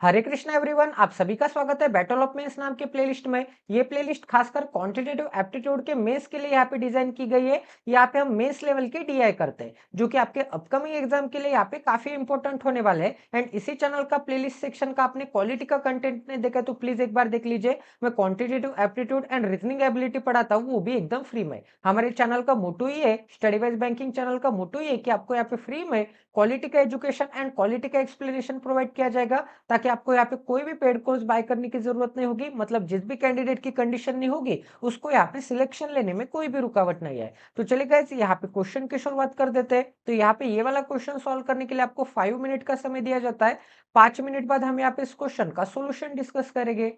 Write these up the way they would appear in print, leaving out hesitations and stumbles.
हरे Krishna everyone, आप सभी का स्वागत है बैटल ऑफ मेंस नाम के प्लेलिस्ट में। ये प्लेलिस्ट खासकर क्वांटिटेटिव एप्टीट्यूड के मेंस के लिए यहाँ पे डिजाइन की गई है। यहाँ पे हम मेंस लेवल के डीआई करते हैं, जो कि आपके अपकमिंग एग्जाम के लिए यहाँ पे काफी इंपॉर्टेंट होने वाले हैं। एंड इसी चैनल का प्लेलिस्ट सेक्शन का आपने क्वालिटी का कंटेंट नहीं देखा तो प्लीज एक बार देख लीजिए। मैं quantitative aptitude and reasoning ability पढ़ाता हूँ, वो भी एकदम फ्री में। हमारे चैनल का मोटो ही है, स्टडी वाइज बैंकिंग चैनल का मोटो ही है कि आपको यहाँ पे फ्री में क्वालिटी का एजुकेशन एंड क्वालिटी का एक्सप्लेनेशन प्रोवाइड किया जाएगा, ताकि आपको यहाँ पे कोई भी पेड कोर्स बाय करने की जरूरत नहीं होगी। मतलब जिस भी कैंडिडेट की कंडीशन नहीं होगी, उसको यहाँ पे सिलेक्शन लेने में कोई भी रुकावट नहीं है। तो चलिए गाइस, यहाँ पे क्वेश्चन की शुरुआत कर देते हैं। तो यहाँ पे ये वाला क्वेश्चन सॉल्व करने के लिए आपको 5 मिनट का समय दिया जाता है। 5 मिनट बाद हम यहाँ पे इस क्वेश्चन का सोल्यूशन डिस्कस करेंगे।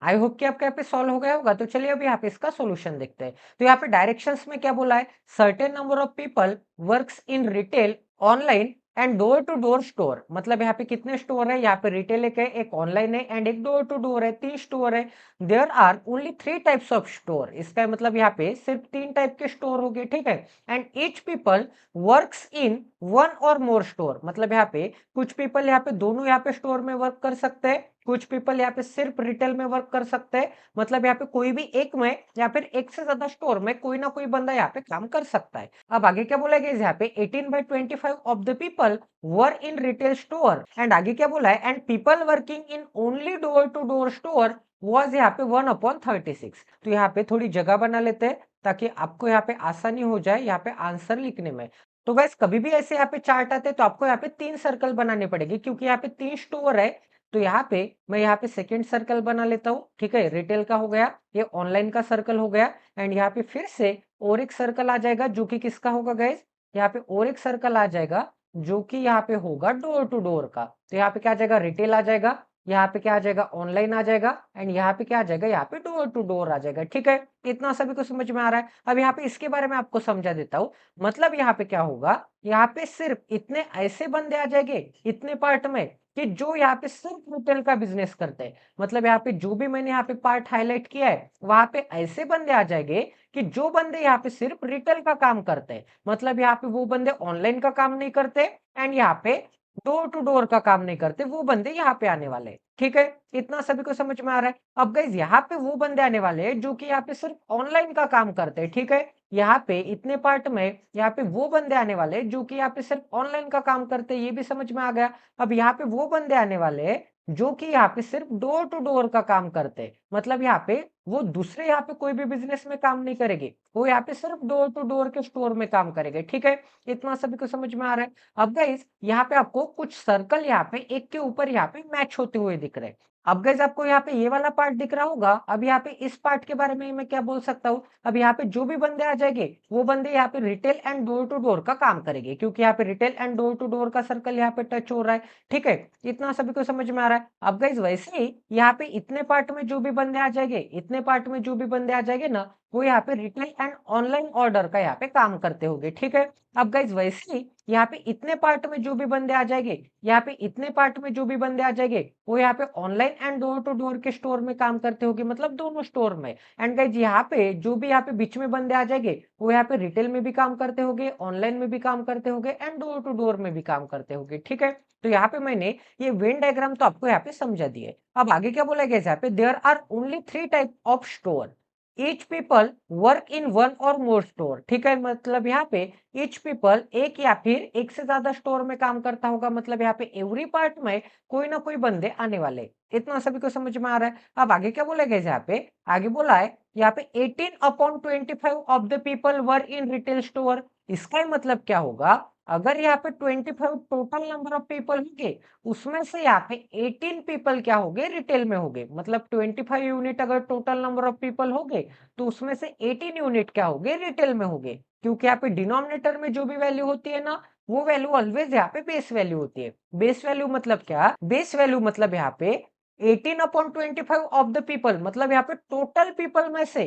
आई होप कि आपका यहाँ पे सॉल्व हो गया होगा। तो चलिए अभी यहाँ पे इसका सॉल्यूशन देखते हैं। तो यहाँ पे डायरेक्शंस में क्या बोला है, certain number of people works in retail online and door to door store. मतलब यहाँ पे कितने स्टोर है, यहाँ पे रिटेल एक ऑनलाइन है एंड एक डोर टू डोर है, 3 स्टोर है। There are only 3 types of store. इसका मतलब यहाँ पे सिर्फ 3 टाइप के स्टोर हो गए, ठीक है। And each people works in one और मोर स्टोर। मतलब यहाँ पे कुछ पीपल यहाँ पे दोनों यहाँ पे स्टोर में वर्क कर सकते हैं, कुछ पीपल यहाँ पे सिर्फ रिटेल में वर्क कर सकते हैं। मतलब यहाँ पे कोई भी एक में या फिर एक से ज्यादा स्टोर में कोई ना कोई बंदा यहाँ पे काम कर सकता है। अब आगे क्या बोला गया यहाँ पे 18/25 of the people were in retail store. And आगे क्या बोला है, and people working in only door to door store was यहाँ पे 1/36। तो यहाँ पे थोड़ी जगह बना लेते हैं ताकि आपको यहाँ पे आसानी हो जाए यहाँ पे आंसर लिखने में। तो गैस कभी भी ऐसे यहाँ पे चार्ट आते हैं तो आपको यहाँ पे 3 सर्कल बनाने पड़ेंगे, क्योंकि यहाँ पे 3 स्टोर है। तो यहाँ पे मैं यहाँ पे सेकेंड सर्कल बना लेता हूँ, ठीक है। रिटेल का हो गया, ये ऑनलाइन का सर्कल हो गया। एंड यहाँ पे फिर से और एक सर्कल आ जाएगा जो कि किसका होगा गाइस, यहाँ पे और एक सर्कल आ जाएगा जो कि यहाँ पे होगा डोर टू डोर का। तो यहाँ पे क्या आ जाएगा, रिटेल आ जाएगा, यहाँ पे क्या आ जाएगा, ऑनलाइन आ जाएगा, एंड यहाँ पे क्या आ जाएगा, यहाँ पे डोर टू डोर आ जाएगा, ठीक है। इतना सभी को समझ में आ रहा है। अब यहाँ पे इसके बारे में आपको समझा देता हूँ। मतलब यहाँ पे क्या होगा, यहाँ पे सिर्फ इतने ऐसे बंदे आ जाएंगे इतने पार्ट में कि जो यहाँ पे सिर्फ रिटेल का बिजनेस करते हैं। मतलब यहाँ पे जो भी मैंने यहाँ पे पार्ट हाईलाइट किया है वहां पे ऐसे बंदे आ जाएंगे कि जो बंदे यहाँ पे सिर्फ रिटेल का काम करते हैं। मतलब यहाँ पे वो बंदे ऑनलाइन का काम नहीं करते एंड यहाँ पे डोर टू डोर का काम नहीं करते, वो बंदे यहाँ पे आने वाले हैं, ठीक है। इतना सभी को समझ में आ रहा है। अब गाइस यहाँ पे वो बंदे आने वाले हैं जो कि यहाँ पे सिर्फ ऑनलाइन का काम करते हैं, ठीक है। यहाँ पे इतने पार्ट में यहाँ पे वो बंदे आने वाले जो कि यहाँ पे सिर्फ ऑनलाइन का काम करते हैं, ये भी समझ में आ गया। अब यहाँ पे वो बंदे आने वाले जो कि यहाँ पे सिर्फ डोर टू डोर का काम करते हैं। मतलब यहाँ पे वो दूसरे यहाँ पे कोई भी बिजनेस में काम नहीं करेंगे, वो यहाँ पे सिर्फ डोर टू डोर के स्टोर में काम करेंगे, ठीक है। इतना सभी को समझ में आ रहा है। अब गाइस यहाँ पे आपको कुछ सर्कल यहाँ पे एक के ऊपर यहाँ पे मैच होते हुए दिख रहे हैं। अब गाइस आपको यहाँ पे ये वाला पार्ट दिख रहा होगा। अब यहाँ पे इस पार्ट के बारे में मैं क्या बोल सकता हूँ, अब यहाँ पे जो भी बंदे आ जाएंगे वो बंदे यहाँ पे retail and door to door का काम करेंगे, क्योंकि यहाँ पे retail and door to door का सर्कल यहाँ पे टच हो रहा है, ठीक है। इतना सभी को समझ में आ रहा है। अब गाइस वैसे ही यहाँ पे इतने पार्ट में जो भी बंदे आ जाएंगे, इतने पार्ट में जो भी बंदे आ जाएंगे ना, वो यहाँ पे रिटेल एंड ऑनलाइन ऑर्डर का यहाँ पे काम करते होंगे, ठीक है। अब गाइस वैसे ही यहाँ पे इतने पार्ट में जो भी बंदे आ जाएंगे, यहाँ पे इतने पार्ट में जो भी बंदे आ जाएंगे वो यहाँ पे online and door to door के स्टोर में काम करते होंगे, मतलब दोनों स्टोर में। एंड गाइस यहाँ पे जो भी यहाँ पे बीच में बंदे आ जाएंगे वो यहाँ पे रिटेल में भी काम करते होंगे, ऑनलाइन में भी काम करते होंगे एंड डोर टू डोर में भी काम करते होंगे, ठीक है। तो यहाँ पे मैंने ये वेन डायग्राम तो आपको यहाँ पे समझा दिए। अब आगे क्या बोला गया यहाँ पे, there are only 3 type of store, each people work in one और मोर स्टोर, ठीक है। मतलब यहाँ पे ईच पीपल एक या फिर एक से ज्यादा स्टोर में काम करता होगा। मतलब यहाँ पे एवरी पार्ट में कोई ना कोई बंदे आने वाले। इतना सभी को समझ में आ रहा है। अब आगे क्या बोला गया यहाँ पे, आगे बोला है यहाँ पे 18/25 of the people were in retail store. इसका मतलब क्या होगा, अगर यहाँ पे 25 टोटल नंबर ऑफ पीपल होंगे उसमें से यहाँ पे 18 पीपल क्या हो गए, रिटेल में हो गए। मतलब 25 यूनिट अगर टोटल नंबर ऑफ पीपल हो गए तो उसमें से 18 यूनिट क्या हो गए, रिटेल में हो गए। क्योंकि यहाँ पे डिनोमिनेटर में जो भी वैल्यू होती है ना, वो वैल्यू ऑलवेज यहाँ पे बेस वैल्यू होती है। बेस वैल्यू मतलब क्या, बेस वैल्यू मतलब यहाँ पे 18/25 ऑफ द पीपल, मतलब यहाँ पे टोटल पीपल में से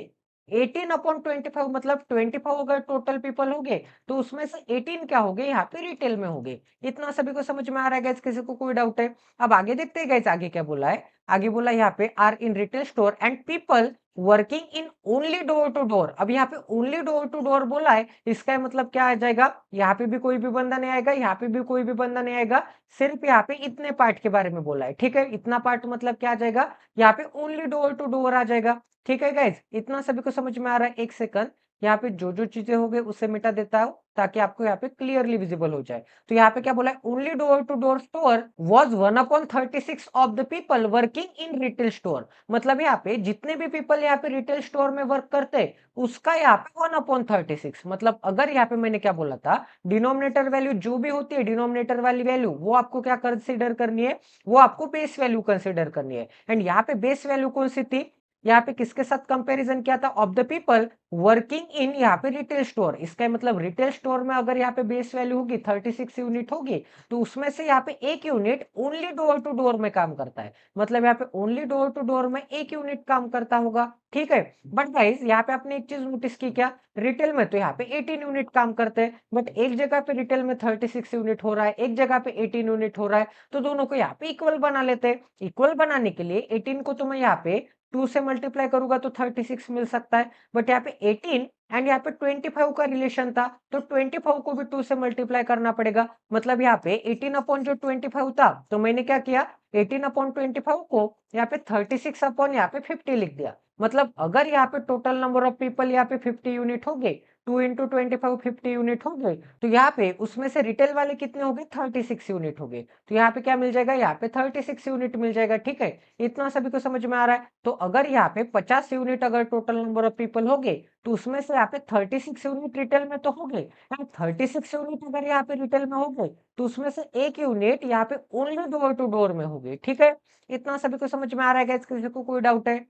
18/25 मतलब 25 अगर टोटल पीपल हो गए तो उसमें से 18 क्या हो गए, यहाँ पे रिटेल में हो गए। इतना सभी को समझ में आ रहा है गैस, किसी को कोई डाउट है? अब आगे देखते हैं गैस, आगे क्या बोला है। आगे बोला यहाँ पे are in retail store and people working in only door to door. अब यहाँ पे ओनली डोर टू डोर बोला है, इसका मतलब क्या आ जाएगा, यहाँ पे भी कोई भी बंदा नहीं आएगा, यहाँ पे भी कोई भी बंदा नहीं आएगा, सिर्फ यहाँ पे इतने पार्ट के बारे में बोला है, ठीक है। इतना पार्ट मतलब क्या आ जाएगा, यहाँ पे ओनली डोर टू डोर आ जाएगा, ठीक है गाइज। इतना सभी को समझ में आ रहा है? एक सेकंड, यहाँ पे जो जो चीजें हो गई उसे मिटा देता हूँ ताकि आपको यहाँ पे क्लियरली विजिबल हो जाए। तो यहाँ पे क्या बोला है, only door to door store was 1/36 of the people working in retail store. मतलब यहाँ पे जितने भी पीपल यहाँ पे रिटेल स्टोर में वर्क करते उसका यहाँ पे 1/36। मतलब अगर यहाँ पे मैंने क्या बोला था, डिनोमिनेटर वैल्यू जो भी होती है, डिनोमिनेटर वाली वैल्यू वो आपको क्या कंसिडर करनी है, वो आपको बेस वैल्यू कंसिडर करनी है। एंड यहाँ पे बेस वैल्यू कौन सी थी, यहाँ पे किसके साथ कंपैरिजन किया था? ऑफ द पीपल वर्किंग इन यहाँ पे रिटेल स्टोर। इसका मतलब रिटेल स्टोर में अगर यहाँ पे बेस वैल्यू होगी 36 यूनिट होगी, तो उसमें से यहाँ पे एक unit only door to door में काम करता है। मतलब यहाँ पे ओनली डोर टू डोर में एक यूनिट काम करता होगा, ठीक है। बट गाइस यहाँ पे आपने एक चीज नोटिस की क्या? रिटेल में तो यहाँ पे 18 यूनिट काम करते हैं, बट एक जगह पे रिटेल में 36 यूनिट हो रहा है, एक जगह पे 18 यूनिट हो रहा है, तो दोनों को यहाँ पे इक्वल बना लेते हैं। इक्वल बनाने के लिए 18 को तो मैं यहाँ पे 2 से मल्टीप्लाई करूंगा तो 36 मिल सकता है, बट यहाँ पे 18 एंड यहाँ पे 25 का रिलेशन था, तो 25 को भी 2 से मल्टीप्लाई करना पड़ेगा। मतलब यहाँ पे 18 अपॉन जो 25 था, तो मैंने क्या किया, 18 अपॉन 25 को यहाँ पे 36 अपॉन यहाँ पे 50 लिख दिया। मतलब अगर यहाँ पे टोटल नंबर ऑफ पीपल यहाँ पे 50 यूनिट हो गए, 2 इंटू 25 50 यूनिट हो गए, तो यहाँ पे उसमें से रिटेल वाले कितने हो गए? 36 यूनिट हो गए। तो यहाँ पे क्या मिल जाएगा? यहाँ पे 36 यूनिट मिल जाएगा, ठीक है। इतना सभी को समझ में आ रहा है? तो अगर यहाँ पे 50 यूनिट अगर टोटल नंबर ऑफ पीपल हो गए, तो उसमें से यहाँ पे 36 यूनिट रिटेल में तो हो गए, एंड 36 यूनिट अगर यहाँ पे रिटेल में हो गए, तो उसमें से एक यूनिट यहाँ पे ओनली डोर टू डोर में हो गई, ठीक है। इतना सभी को समझ में आ रहा है? किसी को कोई डाउट है?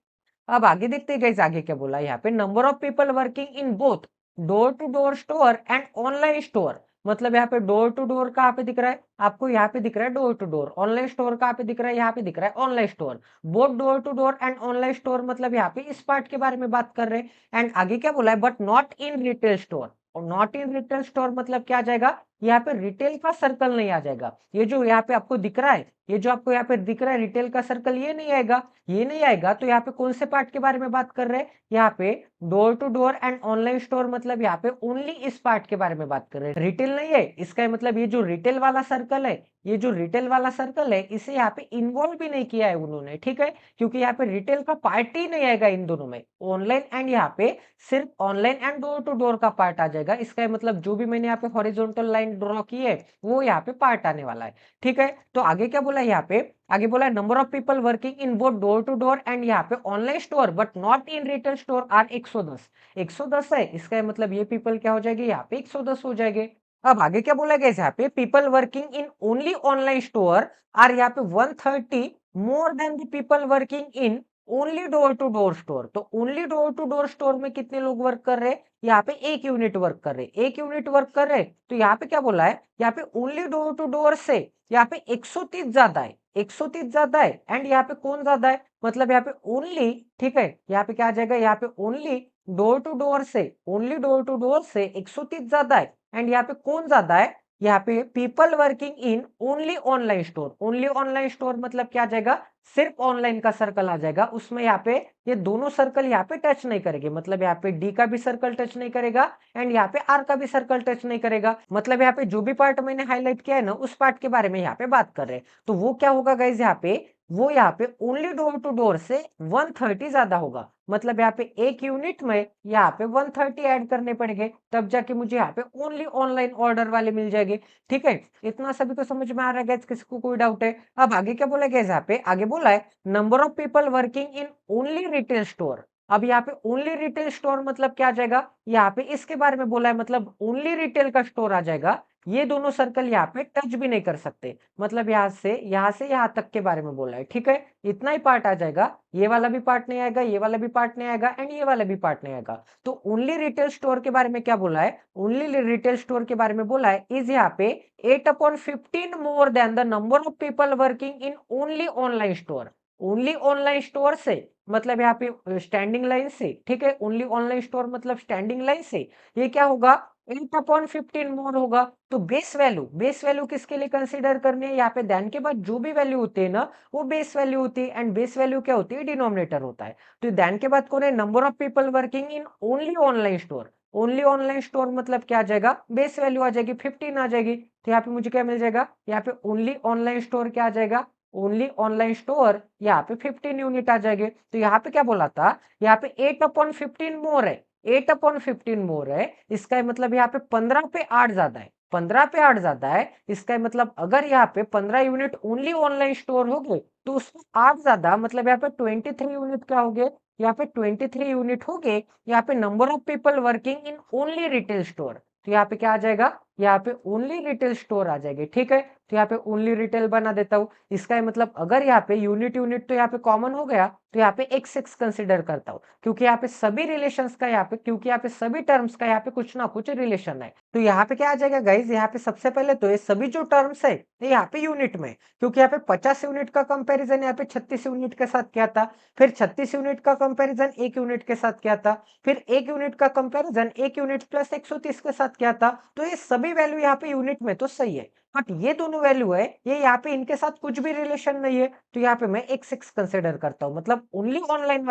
अब आगे देखते हैं गाइस, आगे क्या बोला यहाँ पे, number of people working in both door to door store and online store. मतलब यहाँ पे डोर टू डोर कहाँ पे दिख रहा है आपको? यहाँ पे दिख रहा है door to door. Online store कहाँ पे दिख रहा है? यहाँ पे दिख रहा है online store. Both door to door and online store, मतलब यहाँ पे इस पार्ट के बारे में बात कर रहे हैं। एंड आगे क्या बोला है? But not in retail store. और नॉट इन रिटेल स्टोर मतलब क्या आ जाएगा? यहाँ पे रिटेल का सर्कल नहीं आ जाएगा। ये जो यहाँ पे आपको दिख रहा है, ये जो आपको यहाँ पे दिख रहा है रिटेल का सर्कल, ये नहीं आएगा। ये नहीं आएगा तो यहाँ पे कौन से पार्ट के बारे में बात कर रहे हैं? यहाँ पे door to door and online store, मतलब यहाँ पे ओनली इस पार्ट के बारे में बात कर रहे हैं, रिटेल नहीं है। इसका मतलब ये जो रिटेल वाला सर्कल है, ये जो रिटेल वाला सर्कल है, इसे यहाँ पे इन्वॉल्व भी नहीं किया है उन्होंने, ठीक है। क्योंकि यहाँ पे रिटेल का पार्ट ही नहीं आएगा इन दोनों में, ऑनलाइन एंड यहाँ पे सिर्फ online and door to door का पार्ट आ जाएगा। इसका मतलब जो भी मैंने यहाँ पे हॉरिजॉन्टल लाइन ड्रॉ की है, वो यहाँ पे पार्ट आने वाला है, ठीक है। तो आगे क्या बोला है यहाँ पे? आगे बोला है number of people working in both door to door and यहाँ पे online store but not in retail store are 110। 110 है, इसका मतलब ये पीपल क्या हो जाएगी? यहाँ पे 110 हो जाएंगे। अब आगे क्या बोला गया यहाँ पे? People working in only online store are यहाँ पे 130 more than the people working in only door to door store. तो only door to door store में कितने लोग वर्क कर रहे हैं? यहाँ पे एक यूनिट वर्क कर रहे, एक यूनिट वर्क कर रहे। तो यहाँ पे क्या बोला है? यहाँ पे ओनली डोर टू डोर से यहाँ पे 130 ज्यादा है, 130 ज्यादा है। एंड यहाँ पे कौन ज्यादा है? मतलब यहाँ पे ओनली, ठीक है, यहाँ पे क्या आ जाएगा? यहाँ पे ओनली डोर टू डोर से, ओनली डोर टू डोर से 130 ज्यादा है। एंड यहाँ पे कौन ज्यादा है? यहाँ पे people working in only online store. Only online store मतलब क्या आ जाएगा? सिर्फ ऑनलाइन का सर्कल आ जाएगा। उसमें यहाँ पे ये दोनों सर्कल यहाँ पे टच नहीं करेंगे। मतलब यहाँ पे डी का भी सर्कल टच नहीं करेगा एंड यहाँ पे आर का भी सर्कल टच नहीं करेगा। मतलब यहाँ पे जो भी पार्ट मैंने हाईलाइट किया है ना, उस पार्ट के बारे में यहाँ पे बात कर रहे हैं। तो वो क्या होगा गाइज? यहाँ पे वो यहाँ पे ओनली डोर टू डोर से 130 ज्यादा होगा। मतलब यहाँ पे एक यूनिट में यहाँ पे 130 ऐड करने पड़ेंगे, तब जाके मुझे यहाँ पे ओनली ऑनलाइन ऑर्डर वाले मिल जाएंगे, ठीक है। इतना सभी को समझ में आ रहा है? किसी को कोई डाउट है? अब आगे क्या बोला गया यहाँ पे? आगे बोला है number of people working in only retail store. अब यहाँ पे ओनली रिटेल स्टोर मतलब क्या आ जाएगा? यहाँ पे इसके बारे में बोला है, मतलब ओनली रिटेल का स्टोर आ जाएगा। ये दोनों सर्कल यहाँ पे टच भी नहीं कर सकते। मतलब यहाँ से यहाँ तक के बारे में बोला है, ठीक है। इतना ही पार्ट आ जाएगा, ये वाला भी पार्ट नहीं आएगा, ये वाला भी पार्ट नहीं आएगा एंड ये वाला भी पार्ट नहीं आएगा। तो ओनली रिटेल स्टोर के बारे में क्या बोला है? ओनली रिटेल स्टोर के बारे में बोला है इज यहाँ पे 8/15 मोर than the number of people working in only online store. Only online store से मतलब यहाँ पे स्टैंडिंग लाइन से, ठीक है। ओनली ऑनलाइन स्टोर मतलब स्टैंडिंग लाइन से ये क्या होगा? 8/15 मोर होगा। तो बेस वैल्यू किसके लिए कंसीडर करनी है? यहाँ पे देन के बाद जो भी वैल्यू होती है ना, वो बेस वैल्यू होती है। एंड बेस वैल्यू क्या होती है? डिनोमिनेटर होता है। तो देन के बाद कौन है? Number of people working in only online store. Only online store मतलब क्या आ जाएगा? बेस वैल्यू आ जाएगी, 15 आ जाएगी। तो यहाँ पे मुझे क्या मिल जाएगा? यहाँ पे ओनली ऑनलाइन स्टोर क्या आ जाएगा? ओनली ऑनलाइन स्टोर यहाँ पे 15 यूनिट आ जाएंगे। तो यहाँ पे क्या बोला था? यहाँ पे 8/15 मोर है, 8/15 मोर है। इसका मतलब यहाँ पे 15 पे 8 ज्यादा है, 15 पे 8 ज्यादा है। इसका मतलब अगर यहाँ पे 15 यूनिट ओनली ऑनलाइन स्टोर हो गए, तो उसमें 8 ज्यादा, मतलब यहाँ पे 23 यूनिट क्या हो गए? यहाँ पे 23 यूनिट हो गए। यहाँ पे number of people working in only retail store. तो यहाँ पे क्या आ जाएगा? यहाँ पे ओनली रिटेल स्टोर आ जाएगी, ठीक है। तो यहाँ पे ओनली रिटेल बना देता हूँ। इसका मतलब अगर यहाँ पे यूनिट यूनिट तो यहाँ पे कॉमन हो गया, तो यहाँ पे एक्स एक्स कंसिडर करता हूँ, क्योंकि यहाँ पे सभी रिलेशंस का यहाँ पे क्योंकि यहाँ पे सभी टर्म्स का यहाँ पे कुछ ना कुछ रिलेशन है। तो यहाँ पे क्या आ जाएगा गाइज, यहाँ पे सबसे पहले तो ये सभी जो टर्म्स है ये यहाँ पे यूनिट में, क्योंकि यहाँ पे 50 यूनिट का कंपैरिजन यहाँ पे 36 यूनिट के साथ किया था, फिर 36 यूनिट का कंपैरिजन 1 यूनिट के साथ किया था, फिर 1 यूनिट का कंपैरिजन 1 यूनिट प्लस 130 के साथ किया था। तो ये सभी वैल्यू यहाँ पे यूनिट में तो सही है, बट ये दोनों वैल्यू है ये यहाँ पे इनके साथ कुछ भी रिलेशन नहीं है, तो यहाँ पे मैं एक्स एक्स कंसिडर करता हूँ। मतलब ओनली ऑनलाइन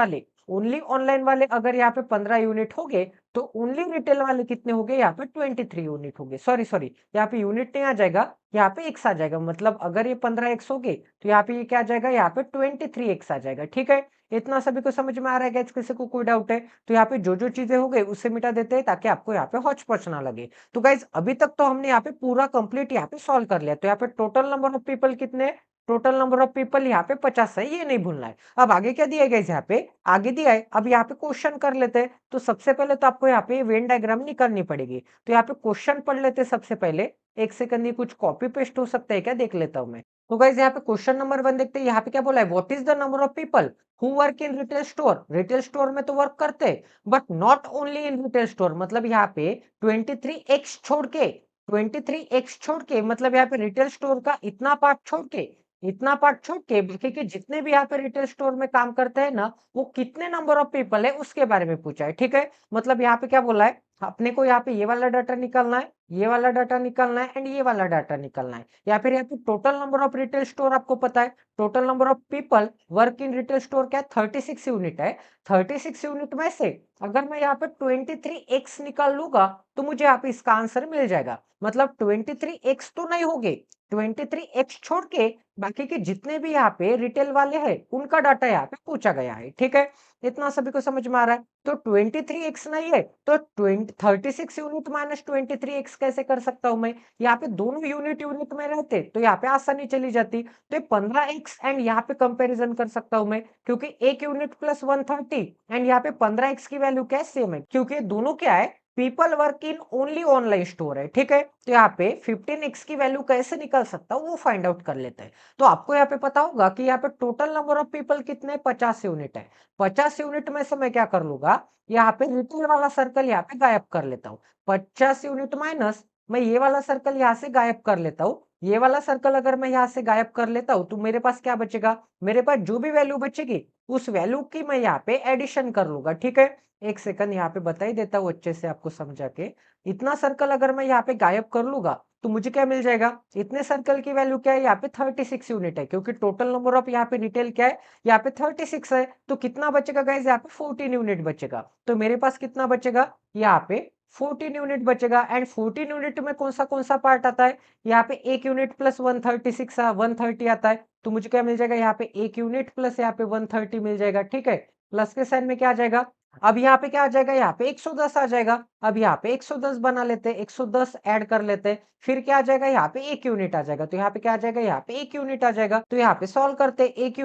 वाले अगर यहाँ पे 15 यूनिट हो गए, तो ओनली रिटेल वाले कितने हो गए, यहाँ पे 23 यूनिट हो गए। सॉरी यहाँ पे यूनिट नहीं आ जाएगा, यहाँ पे एक्स आ जाएगा। मतलब अगर ये 15 एक्स हो गए, तो यहाँ पे ये क्या आ जाएगा, यहाँ पे 23 एक्स आ जाएगा। ठीक है, इतना सभी को समझ में आ रहा है? किसी को कोई डाउट है तो यहाँ पे जो जो चीजें हो गई उससे मिटा देते हैं, ताकि आपको यहाँ पे हौच पौच ना लगे। तो गाइज अभी तक तो हमने यहाँ पे पूरा कंप्लीट यहाँ पे सॉल्व कर लिया। तो यहाँ पे टोटल नंबर ऑफ पीपल कितने हैं? टोटल नंबर ऑफ पीपल यहाँ पे 50 है, ये नहीं भूलना है। अब आगे क्या दिया गया यहाँ पे, आगे दिया है। अब यहाँ पे क्वेश्चन कर लेते हैं। तो सबसे पहले तो आपको यहाँ पे वेन डायग्राम निकालनी पड़ेगी। तो यहाँ पे क्वेश्चन पढ़ लेते हैं सबसे पहले। एक सेकंड, ये कुछ कॉपी पेस्ट हो सकता है क्या, देख लेता हूं मैं। तो गाइज यहाँ पे क्वेश्चन नंबर 1 देखते हैं। यहाँ पे क्या बोला है, what is the number of people who work in retail store. Retail store में तो वर्क करते हैं, but not only in retail store. मतलब यहाँ पे 23x छोड़ के 23x छोड़ के, मतलब यहाँ पे रिटेल स्टोर का इतना पार्ट छोड़ के बाकी के जितने भी यहाँ पे रिटेल स्टोर में काम करते हैं ना, वो कितने नंबर ऑफ पीपल है उसके बारे में पूछा है। ठीक है, मतलब यहाँ पे क्या बोला है, अपने को यहाँ पे ये वाला डाटा निकालना है, ये वाला डाटा निकालना है एंड ये वाला डाटा निकालना है। या फिर यहाँ पे total number of retail store आपको पता है, total number of people work in retail store क्या है, 36 यूनिट है। 36 यूनिट में से अगर मैं यहाँ पे 23x निकाल लूंगा, तो मुझे यहाँ पे इसका आंसर मिल जाएगा। मतलब 23x तो नहीं होगे, 23x छोड़ के बाकी के जितने भी यहाँ पे रिटेल वाले हैं उनका डाटा यहाँ पे पूछा गया है। ठीक है, इतना सभी को समझ में आ रहा है? तो 23x नहीं है तो 36 यूनिट माइनस 23x कैसे कर सकता हूं मैं? यहाँ पे दोनों यूनिट यूनिट में रहते तो यहाँ पे आसानी चली जाती। तो 15x एंड यहाँ पे कंपैरिजन कर सकता हूं मैं, क्योंकि एक यूनिट प्लस 130 एंड यहाँ पे 15x की वैल्यू क्या है, सेम है, क्योंकि दोनों क्या है, पीपल वर्क इन ओनली ऑनलाइन स्टोर है। ठीक है, तो यहाँ पे 15x की वैल्यू कैसे निकल सकता हूँ वो फाइंड आउट कर लेते हैं। तो आपको यहाँ पे पता होगा कि यहाँ पे टोटल नंबर ऑफ पीपल कितने, 50 यूनिट है। 50 यूनिट में से मैं क्या कर लूंगा, यहाँ पे रिटेल वाला सर्कल यहाँ पे गायब कर लेता हूँ। 50 यूनिट माइनस मैं ये वाला सर्कल यहाँ से गायब कर लेता हूँ। ये वाला सर्कल अगर मैं यहाँ से गायब कर लेता हूँ, तो मेरे पास क्या बचेगा, मेरे पास जो भी वैल्यू बचेगी उस वैल्यू की मैं यहाँ पे एडिशन कर लूंगा। ठीक है, एक सेकंड यहाँ पे बता ही देता हूँ अच्छे से आपको समझा के। इतना सर्कल अगर मैं यहाँ पे गायब कर लूंगा, तो मुझे क्या मिल जाएगा, इतने सर्कल की वैल्यू क्या है, यहाँ पे 36 यूनिट है, क्योंकि टोटल नंबर ऑफ यहाँ पे रिटेल क्या है, यहाँ पे 36 है। तो कितना बचेगा गाइज, यहाँ पे 14 यूनिट बचेगा। तो मेरे पास कितना बचेगा, यहाँ पे 14 यूनिट बचेगा। एंड 14 यूनिट में कौन सा पार्ट आता है, यहाँ पे एक यूनिट प्लस 136 130 आता है। तो मुझे क्या मिल जाएगा, यहाँ पे एक यूनिट प्लस यहाँ पे 130 मिल जाएगा। ठीक है, प्लस के साइन में क्या आ जाएगा, अब यहाँ पे क्या आ जाएगा, यहाँ पे 110 आ जाएगा। अब यहाँ पे 110 बना लेते हैं, 110 ऐड कर लेते हैं, फिर क्या आ जाएगा, यहाँ पे एक यूनिट आ जाएगा। तो यहाँ पे क्या आ जाएगा, यहाँ पे एक यूनिट आ जाएगा। तो यहाँ पे सॉल्व करते हैं, एक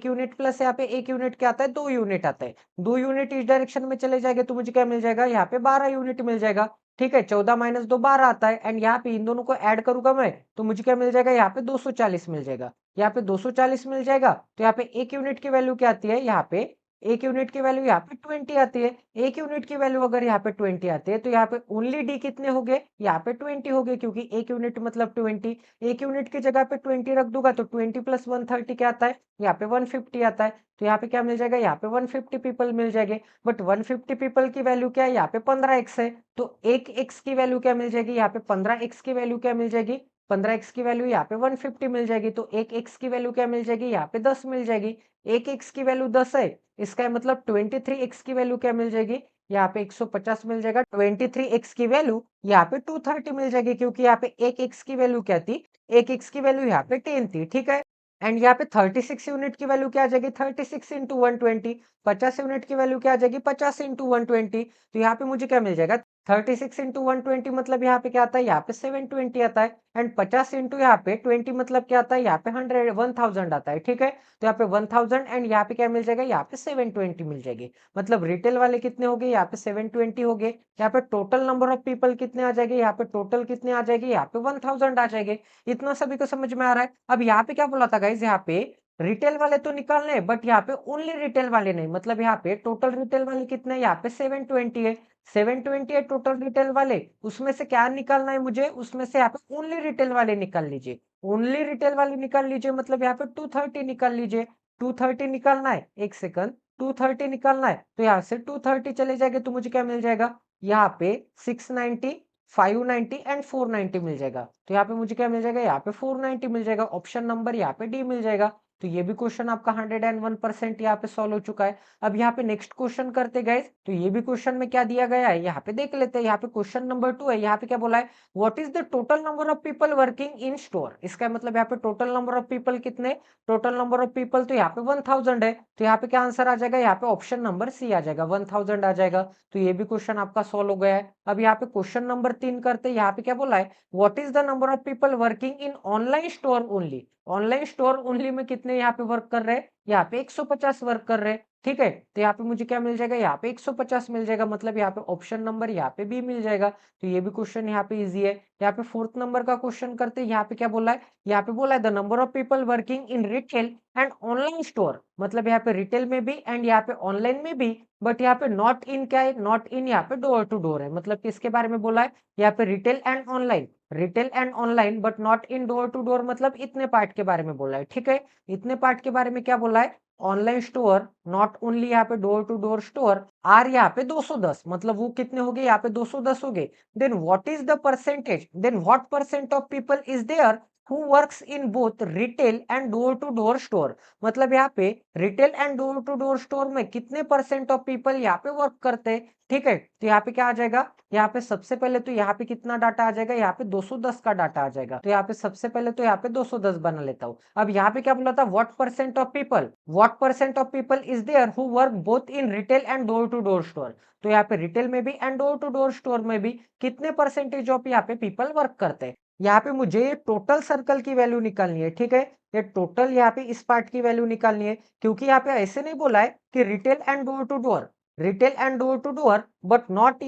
यूनिट प्लस यहाँ पे एक यूनिट क्या आता है, 2 यूनिट आता है। 2 यूनिट इस डायरेक्शन में चले जाएंगे तो मुझे क्या मिल जाएगा, यहाँ पे 12 यूनिट मिल जाएगा। ठीक है, 14 माइनस 2 12 आता है। एंड यहाँ पे इन दोनों को ऐड करूंगा मैं, तो मुझे क्या मिल जाएगा, यहाँ पे 240 मिल जाएगा। यहाँ पे 240 मिल जाएगा। तो यहाँ पे एक यूनिट की वैल्यू क्या आती है, यहाँ पे एक यूनिट की वैल्यू यहाँ पे 20 आती है। एक यूनिट की वैल्यू अगर यहाँ पे 20 आती है, तो यहाँ पे ओनली डी कितने हो गए, यहाँ पे 20 हो गए, क्योंकि एक यूनिट मतलब 20। एक यूनिट की जगह पे 20 रख दूंगा तो 20 प्लस 130 क्या आता है, यहाँ पे 150 आता है। तो यहाँ पे क्या मिल जाएगा, यहाँ पे 150 पीपल मिल जाएंगे। बट 150 पीपल की वैल्यू क्या है, यहाँ पे 15x है। तो एक एक्स की वैल्यू क्या मिल जाएगी, यहाँ पे 15x की वैल्यू क्या मिल जाएगी, 15x की वैल्यू यहाँ पे 150 मिल जाएगी। तो एक एक्स की वैल्यू क्या मिल जाएगी, यहाँ पे 10 मिल जाएगी। एक एक्स की वैल्यू 10 है, इसका मतलब 23x की वैल्यू क्या मिल जाएगी, यहाँ पे 150 मिल जाएगा। 23x की वैल्यू यहाँ पे 230 मिल जाएगी, क्योंकि यहाँ पे एक एक्स की वैल्यू क्या थी, एक एक्स की वैल्यू यहाँ पे 10 थी। ठीक है, एंड यहाँ पे 36 यूनिट की वैल्यू क्या आ जाएगी, 36 इंटू 120। 50 यूनिट की वैल्यू क्या आ जाएगी, 50 इंटू 120। तो यहाँ पे मुझे क्या मिल जाएगा, 36 इंटू 120 मतलब यहाँ पे क्या आता है, यहाँ पे 720 आता है। एंड 50 इंटू यहाँ पे 20 मतलब क्या आता है, यहाँ पे 1000 आता है। ठीक है, तो यहाँ पे 1000 एंड यहाँ पे क्या मिल जाएगा, यहाँ पे 720 मिल जाएगी। मतलब रिटेल वाले कितने हो गए, यहाँ पे 720 हो गए। यहाँ पे टोटल नंबर ऑफ पीपल कितने आ जाएंगे, यहाँ पे टोटल कितने आ जाएंगे, यहाँ पे 1000 आ जाएंगे। इतना सभी को समझ में आ रहा है? अब यहाँ पे क्या बोला था गाइज, यहाँ पे रिटेल वाले तो निकालने हैं, बट यहाँ पे ओनली रिटेल वाले नहीं, मतलब यहाँ पे टोटल रिटेल वाले कितने हैं, यहाँ पे 720 है, 720 है टोटल रिटेल वाले, उसमें से क्या निकालना है मुझे, उसमें से यहाँ पे ओनली रिटेल वाले निकाल लीजिए, ओनली रिटेल वाले निकाल लीजिए, मतलब यहाँ पे 230 निकाल लीजिए, 230 निकालना है, एक सेकंड, 230 निकालना है, तो यहाँ से 230 चले जाएंगे तो मुझे क्या मिल जाएगा, यहाँ पे 690, 590 एंड 490 मिल जाएगा, तो यहाँ पे मुझे क्या मिल जाएगा, यहाँ पे 490 मिल जाएगा, ऑप्शन नंबर यहाँ पे डी मिल जाएगा। तो ये भी क्वेश्चन आपका 101% यहाँ पे सॉल्व हो चुका है। अब यहाँ पे नेक्स्ट क्वेश्चन करते गए, तो ये भी क्वेश्चन में क्या दिया गया है यहाँ पे देख लेते हैं। यहाँ पे क्वेश्चन नंबर 2 है, यहाँ पे क्या बोला है, what is the total number of people working in store. इसका मतलब यहाँ पे टोटल नंबर ऑफ पीपल कितने, टोटल नंबर ऑफ पीपल तो यहाँ पे 1000 है, तो यहाँ पे क्या आंसर आ जाएगा, यहाँ पे ऑप्शन नंबर सी आ जाएगा, 1000 आ जाएगा। तो ये भी क्वेश्चन आपका सॉल्व हो गया है। अब यहाँ पे क्वेश्चन नंबर 3 करते, यहाँ पे क्या बोला है, what is the number of people working in online store only. Online store only में कितने यहाँ पे वर्क कर रहे हैं, यहाँ पे 150 वर्क कर रहे हैं, ठीक है। तो यहाँ पे मुझे क्या मिल जाएगा, यहाँ पे 150 मिल जाएगा, मतलब यहाँ पे ऑप्शन नंबर यहाँ पे बी मिल जाएगा। तो ये भी क्वेश्चन यहाँ पे इजी है। यहाँ पे 4th नंबर का क्वेश्चन करते हैं, यहाँ पे क्या बोला है, यहाँ पे बोला है the number of people working in retail and online store, मतलब यहाँ पे रिटेल में भी एंड यहाँ पे ऑनलाइन में भी, बट यहाँ पे नॉट इन क्या है, नॉट इन यहाँ पे डोर टू डोर है, मतलब किसके बारे में बोला है, यहाँ पे retail and online, retail and online but not in door to door, मतलब इतने पार्ट के बारे में बोला है, ठीक है। इतने पार्ट के बारे में क्या बोला है, ऑनलाइन स्टोर नॉट ओनली यहाँ पे door to door store are यहाँ पे 210, मतलब वो कितने हो गए, यहाँ पे 210 हो गए। Then what is the percentage, then what percent of people is there who works in both retail and door to door store, मतलब यहाँ पे retail and door to door store में कितने परसेंट ऑफ पीपल यहाँ पे work करते हैं, ठीक है। तो यहाँ पे क्या आ जाएगा, यहाँ पे सबसे पहले तो यहाँ पे कितना डाटा आ जाएगा, यहाँ पे 210 का डाटा आ जाएगा, तो यहाँ पे सबसे पहले तो यहाँ पे 210 बना लेता हूँ। अब यहाँ पे क्या बोला था, what percent of people, what percent of people is there who work both in retail and door to door store, तो यहाँ पे रिटेल में भी and door to door store में भी कितने परसेंटेज ऑफ यहाँ पे पीपल वर्क करते हैं। यहाँ पे मुझे टोटल सर्कल की वैल्यू निकालनी है, ठीक है। ये टोटल यहाँ पे इस पार्ट की वैल्यू निकालनी है, क्योंकि यहाँ पे ऐसे नहीं बोला है कि retail and door to door, retail and door to door but not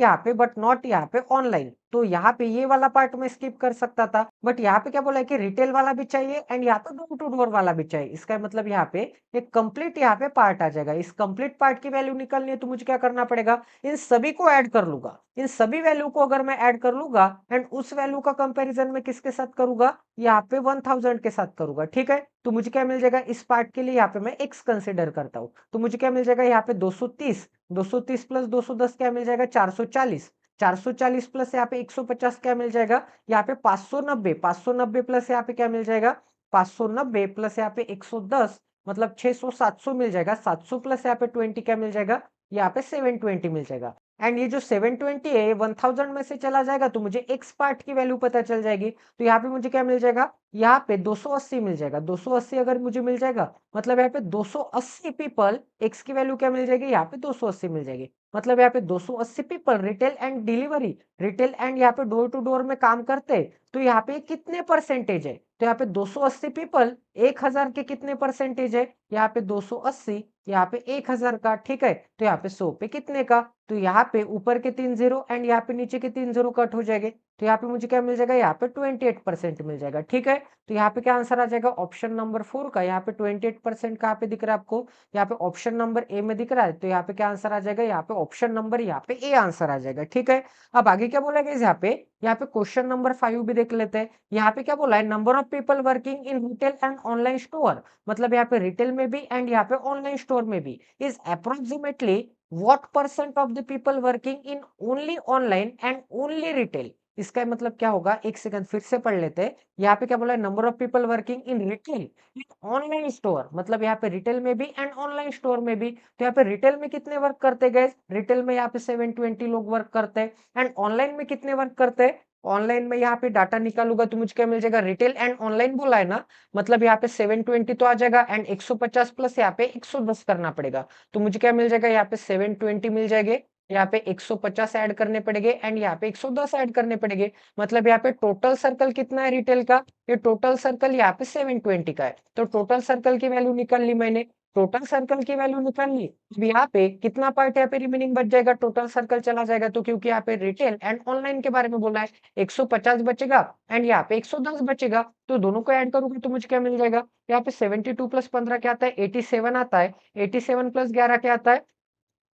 यहाँ पे ऑनलाइन, तो यहाँ पे ये वाला पार्ट में स्किप कर सकता था, बट यहाँ पे क्या बोला है कि रिटेल वाला भी चाहिए एंड यहाँ पे डोर टू डोर वाला भी चाहिए, इसका मतलब यहाँ पे एक कंप्लीट यहाँ पे पार्ट आ जाएगा। इस कंप्लीट पार्ट की वैल्यू निकालनी है तो मुझे क्या करना पड़ेगा, इन सभी को ऐड कर लूंगा, इन सभी वैल्यू को अगर मैं ऐड कर लूंगा एंड उस वैल्यू का कंपैरिजन में किसके साथ करूंगा, यहाँ पे 1000 के साथ करूंगा, ठीक है। तो मुझे क्या मिल जाएगा, इस पार्ट के लिए यहाँ पे मैं x कंसिडर करता हूँ, तो मुझे क्या मिल जाएगा, यहाँ पे 230 प्लस 210 क्या मिल जाएगा, 440, 440 प्लस यहाँ पे 150 क्या मिल जाएगा, यहाँ पे 590, 590 प्लस यहाँ पे क्या मिल जाएगा, 590 प्लस यहाँ पे 110, मतलब 600 700 मिल जाएगा, 700 प्लस यहाँ पे 20 क्या मिल जाएगा, यहाँ पे 720 मिल जाएगा। एंड ये जो 720 है 1000 में से चला जाएगा तो मुझे x पार्ट की वैल्यू पता चल जाएगी, तो यहाँ पे मुझे क्या मिल जाएगा, यहाँ पे 280 मिल जाएगा, 280 अगर मुझे मिल जाएगा, मतलब यहाँ पे 280 पीपल, x की वैल्यू क्या मिल जाएगी, यहाँ पे 280 मिल जाएगी, मतलब यहाँ पे 280 people retail and delivery, retail and यहाँ पे डोर टू डोर में काम करते, तो यहाँ पे कितने परसेंटेज है, तो यहाँ पे 280 पीपल 1000 के कितने परसेंटेज है, यहाँ पे 280, यहाँ पे 1000 का, ठीक है। तो यहाँ पे 100 पे कितने का, तो यहाँ पे ऊपर के 3 जीरो एंड यहाँ पे नीचे के 3 जीरो कट हो जाएंगे, तो यहाँ पे मुझे क्या मिल जाएगा, यहाँ पे 28% मिल जाएगा, ठीक है। तो यहाँ पे क्या आंसर आ जाएगा, ऑप्शन नंबर 4 का, यहाँ पे 28% कहाँ पे दिख रहा है आपको, यहाँ पे ऑप्शन नंबर ए में दिख रहा है, तो यहाँ पे क्या आंसर आ जाएगा, यहाँ पे ऑप्शन नंबर यहाँ पे ए आंसर आ जाएगा, ठीक है। अब आगे क्या बोला गया, यहाँ पे क्वेश्चन नंबर 5 भी देख लेते हैं। यहाँ पे क्या बोला है, number of people working in retail and online store, मतलब यहाँ पे रिटेल में भी एंड यहाँ पे ऑनलाइन स्टोर में भी is approximately what percent of the people working in only online and only retail. इसका मतलब क्या होगा, एक सेकंड फिर से पढ़ लेते हैं। यहाँ पे क्या बोला है, number of people working in retail in online store, मतलब यहाँ पे रिटेल में भी एंड ऑनलाइन स्टोर में भी, तो यहाँ पे रिटेल में कितने वर्क करते गए, रिटेल में यहाँ पे 720 लोग वर्क करते हैं एंड ऑनलाइन में कितने वर्क करते हैं, ऑनलाइन में यहाँ पे डाटा निकालूंगा तो मुझे क्या मिल जाएगा, रिटेल एंड ऑनलाइन बोला है ना, मतलब यहाँ पे 720 तो आ जाएगा एंड 150 प्लस यहाँ पे 110 करना पड़ेगा, तो मुझे क्या मिल जाएगा, यहाँ पे 720 मिल जाएंगे, यहाँ पे 150 ऐड करने पड़ेंगे एंड यहाँ पे 110 ऐड करने पड़ेंगे, मतलब यहाँ पे टोटल सर्कल कितना है रिटेल का, ये टोटल सर्कल यहाँ पे 720 का है, तो टोटल सर्कल की वैल्यू निकाल ली मैंने, टोटल सर्कल की वैल्यू निकाल ली। अब यहाँ पे कितना पार्ट यहाँ पे रिमेनिंग बच जाएगा, टोटल सर्कल चला जाएगा, तो क्योंकि यहाँ पे रिटेल एंड ऑनलाइन के बारे में बोला है, 150 बचेगा एंड यहाँ पे 110 बचेगा, तो दोनों को ऐड करूंगा तो मुझे क्या मिल जाएगा, यहाँ पे 72 प्लस 15 क्या आता है, 87 आता है, 87 प्लस 11 क्या आता है,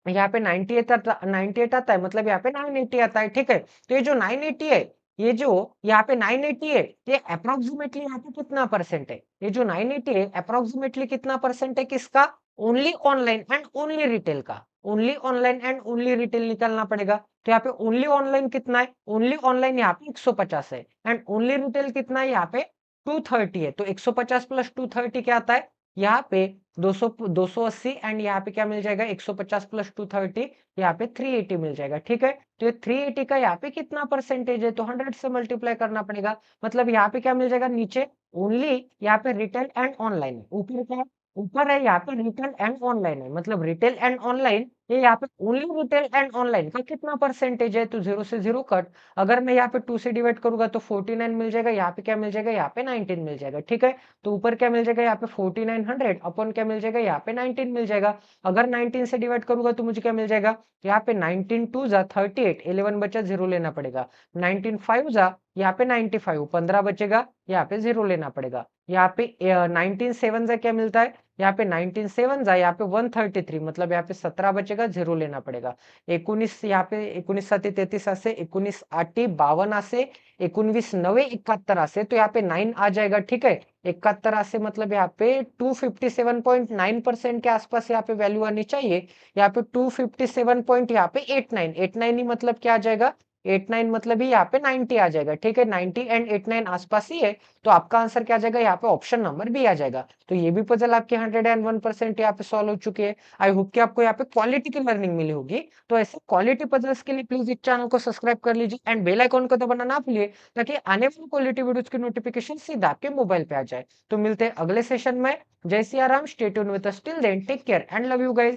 यहाँ पे 98 आता है, मतलब यहाँ पे 980 आता है। ठीक है, तो ये जो 980 है, ये जो यहाँ पे 980 है, ये अप्रोक्सीमेटली यहाँ पे कितना परसेंट है, ये जो 980 है अप्रोक्सीमेटली कितना परसेंट है किसका, only online and only retail का, only online and only retail निकालना पड़ेगा। तो यहाँ पे ओनली ऑनलाइन कितना है, ओनली ऑनलाइन यहाँ पे 150 है एंड ओनली रिटेल कितना है, यहाँ पे 230 है। तो 150 प्लस 230 क्या आता है, यहाँ पे 200 280 एंड यहाँ पे क्या मिल जाएगा, 150 प्लस 230, यहाँ पे 380 मिल जाएगा। ठीक है, तो ये 380 का यहाँ पे कितना परसेंटेज है, तो 100 से मल्टीप्लाई करना पड़ेगा। मतलब यहाँ पे क्या मिल जाएगा, नीचे ओनली यहाँ पे रिटेल एंड ऑनलाइन है, ऊपर क्या है, ऊपर है यहाँ पे रिटेल एंड ऑनलाइन है, मतलब रिटेल एंड ऑनलाइन, ये यहाँ पे ओनली रिटेल एंड ऑनलाइन का कितना परसेंटेज है, तो 0 से 0 कट। अगर मैं यहाँ पे 2 से डिवाइड करूंगा तो 49 मिल जाएगा, यहाँ पे क्या मिल जाएगा, यहाँ पे 19 मिल जाएगा। ठीक है, तो ऊपर क्या मिल जाएगा, यहाँ पे 4900 अपन क्या मिल जाएगा, यहाँ पे 19 मिल जाएगा। अगर 19 से डिवाइड करूंगा तो मुझे क्या मिल जाएगा, यहाँ पे 19 टू जा 38, 11 बचा, 0 लेना पड़ेगा। 19 5 जा यहाँ पे 95, 15 बचेगा, यहाँ पे 0 लेना पड़ेगा। यहाँ पे 19 7 जा क्या मिलता है, यहाँ पे 19 7 जा यहाँ पे 133, मतलब यहाँ पे 17 बचेगा, 0 लेना पड़ेगा। 19 यहाँ पे 19 7 33 असे, 19 8 52 असे, 19 9 71 असे, तो यहाँ पे 9 आ जाएगा। ठीक है, 71 असे मतलब यहाँ पे 257.9% के आसपास यहाँ पे वैल्यू आनी चाहिए। यहाँ पे 257 पॉइंट यहाँ पे 89 ही मतलब क्या आ जाएगा, 89 मतलब ही यहाँ पे 90 आ जाएगा। ठीक है, 90 एंड 89 आसपास ही है, तो आपका आंसर क्या आ जाएगा, यहाँ पे ऑप्शन नंबर बी आ जाएगा। तो ये भी पजल आपके 101% यहाँ पे सॉल्व हो चुके हैं। आई होप कि आपको यहाँ पे क्वालिटी की लर्निंग मिली होगी। तो ऐसे क्वालिटी पजल्स के लिए प्लीज इस चैनल को सब्सक्राइब कर लीजिए एंड बेल आइकॉन को दबाना ना भूलिए, ताकि आने वाली क्वालिटी वीडियोस की नोटिफिकेशन सीधा आपके मोबाइल पे आ जाए। तो मिलते हैं अगले सेशन में। जय Siya Ram, stay tuned with us, till then take care and love you guys.